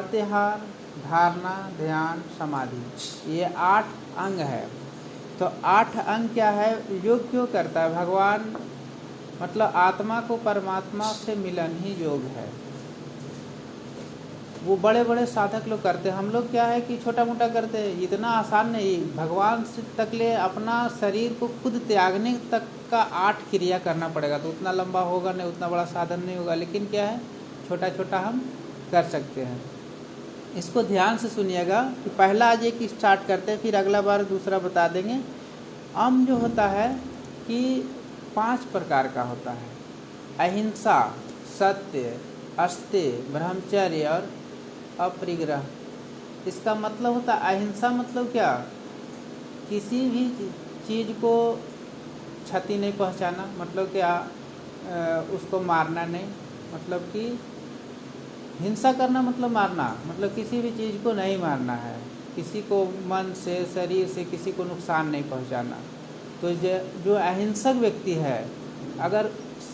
प्रत्याहार, धारणा, ध्यान, समाधि, ये 8 अंग है। तो 8 अंग क्या है, योग क्यों करता है भगवान? मतलब आत्मा को परमात्मा से मिलन ही योग है। वो बड़े बड़े साधक लोग करते हैं, हम लोग क्या है कि छोटा मोटा करते हैं, इतना आसान नहीं। भगवान से तक ले अपना शरीर को खुद त्यागने तक का 8 क्रिया करना पड़ेगा, तो उतना लंबा होगा नहीं, उतना बड़ा साधन नहीं होगा। लेकिन क्या है, छोटा छोटा हम कर सकते हैं। इसको ध्यान से सुनिएगा कि पहला आज एक स्टार्ट करते हैं, फिर अगला बार दूसरा बता देंगे। जो होता है कि 5 प्रकार का होता है: अहिंसा, सत्य, अस्तेय, ब्रह्मचर्य और अपरिग्रह। इसका मतलब होता है, अहिंसा मतलब क्या, किसी भी चीज़ को क्षति नहीं पहुंचाना, मतलब क्या, उसको मारना नहीं, मतलब कि हिंसा करना मतलब मारना, मतलब किसी भी चीज़ को नहीं मारना है, किसी को मन से शरीर से किसी को नुकसान नहीं पहुंचाना। तो जो अहिंसक व्यक्ति है, अगर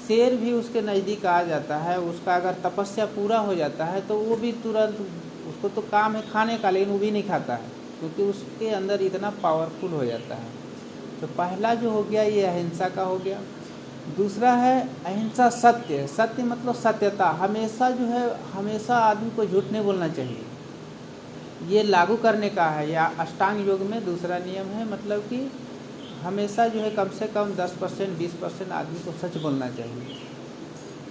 शेर भी उसके नज़दीक आ जाता है, उसका अगर तपस्या पूरा हो जाता है, तो वो भी तुरंत, उसको तो काम है खाने का, लेकिन वो भी नहीं खाता है, क्योंकि उसके अंदर इतना पावरफुल हो जाता है। तो पहला जो हो गया ये अहिंसा का हो गया। दूसरा है अहिंसा सत्य। सत्य मतलब सत्यता, हमेशा जो है, हमेशा आदमी को झूठ नहीं बोलना चाहिए, ये लागू करने का है। या अष्टांग योग में दूसरा नियम है, मतलब कि हमेशा जो है कम से कम 10% 20% आदमी को सच बोलना चाहिए।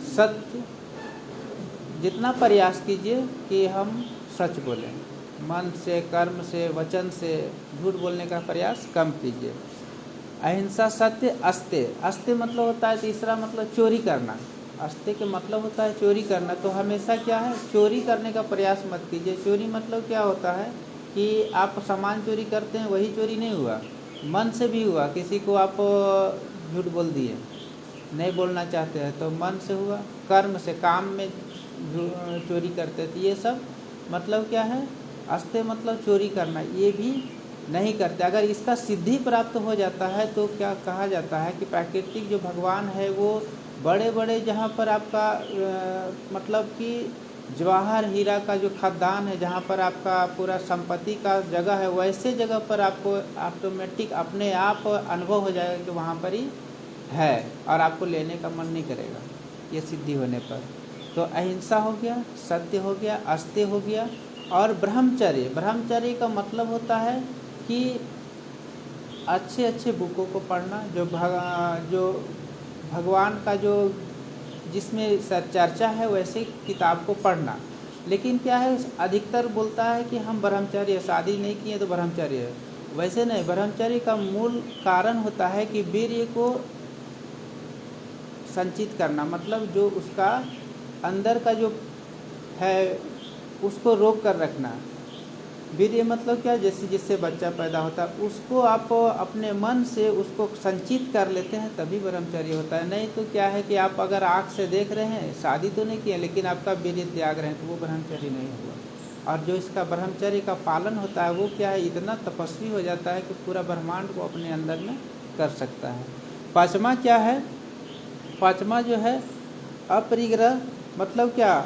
सत्य, जितना प्रयास कीजिए कि हम सच बोलें, मन से, कर्म से, वचन से झूठ बोलने का प्रयास कम कीजिए। अहिंसा, सत्य, अस्तेय। अस्तेय मतलब होता है, तीसरा मतलब चोरी करना। अस्तेय के मतलब होता है चोरी करना। तो हमेशा क्या है, चोरी करने का प्रयास मत कीजिए। चोरी मतलब क्या होता है कि आप सामान चोरी करते हैं, वही चोरी नहीं हुआ, मन से भी हुआ। किसी को आप झूठ बोल दिए, नहीं बोलना चाहते हैं, तो मन से हुआ। कर्म से, काम में चोरी करते हैं, तो ये सब मतलब क्या है, अस्तेय मतलब चोरी करना, ये भी नहीं करते। अगर इसका सिद्धि प्राप्त हो जाता है तो क्या कहा जाता है कि प्राकृतिक जो भगवान है वो बड़े बड़े, जहाँ पर आपका मतलब कि जवाहर हीरा का जो खदान है, जहाँ पर आपका पूरा संपत्ति का जगह है, वैसे जगह पर आपको ऑटोमेटिक अपने आप अनुभव हो जाएगा कि वहाँ पर ही है, और आपको लेने का मन नहीं करेगा ये सिद्धि होने पर। तो अहिंसा हो गया, सत्य हो गया, अस्तेय हो गया, और ब्रह्मचर्य। ब्रह्मचर्य का मतलब होता है कि अच्छे अच्छे बुकों को पढ़ना, जो भगवान का जो जिसमें चर्चा है वैसे किताब को पढ़ना। लेकिन क्या है, अधिकतर बोलता है कि हम ब्रह्मचर्य, शादी नहीं किए तो ब्रह्मचर्य है। वैसे नहीं, ब्रह्मचर्य का मूल कारण होता है कि वीर्य को संचित करना, मतलब जो उसका अंदर का जो है उसको रोक कर रखना। वीर्य मतलब क्या, जैसे जिससे बच्चा पैदा होता है, उसको आप अपने मन से उसको संचित कर लेते हैं, तभी ब्रह्मचर्य होता है। नहीं तो क्या है कि आप अगर आँख से देख रहे हैं, शादी तो नहीं किए, लेकिन आपका वीर्य त्याग रहे हैं, तो वो ब्रह्मचर्य नहीं हुआ। और जो इसका ब्रह्मचर्य का पालन होता है वो क्या है, इतना तपस्वी हो जाता है कि पूरा ब्रह्मांड को अपने अंदर में कर सकता है। पाँचवा क्या है, पाँचवा जो है अपरिग्रह, मतलब क्या,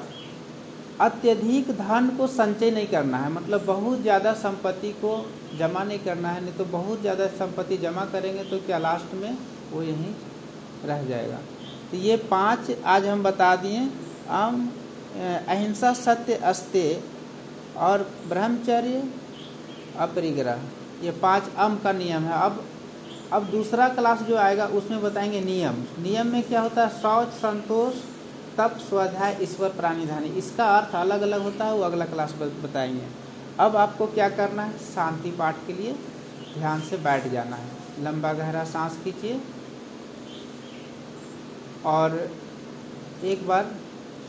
अत्यधिक धन को संचय नहीं करना है, मतलब बहुत ज़्यादा संपत्ति को जमा नहीं करना है। नहीं तो बहुत ज़्यादा संपत्ति जमा करेंगे तो क्या, लास्ट में वो यहीं रह जाएगा। तो ये 5 आज हम बता दिए। अहिंसा, सत्य, अस्तेय और ब्रह्मचर्य, अपरिग्रह, ये 5 का नियम है। अब दूसरा क्लास जो आएगा उसमें बताएंगे नियम। नियम में क्या होता है, शौच, संतोष, तप, स्वाध्याय, ईश्वर, प्राणिधानी। इसका अर्थ अलग अलग होता है, वो अगला क्लास बताएंगे। अब आपको क्या करना है, शांति पाठ के लिए ध्यान से बैठ जाना है। लंबा गहरा सांस खींचिए और एक बार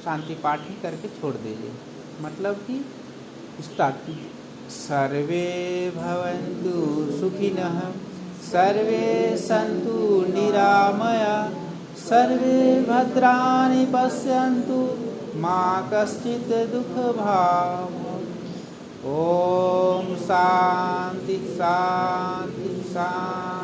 शांति पाठ ही करके छोड़ दीजिए, मतलब कि स्टार्ट कीजिए। सर्वे भवन्तु सुखिनः, सर्वे सन्तु निरामया, सर्वे भद्राणि पश्यन्तु, मा कश्चित् दुःखभाग्। ओम शांति शांति शांति।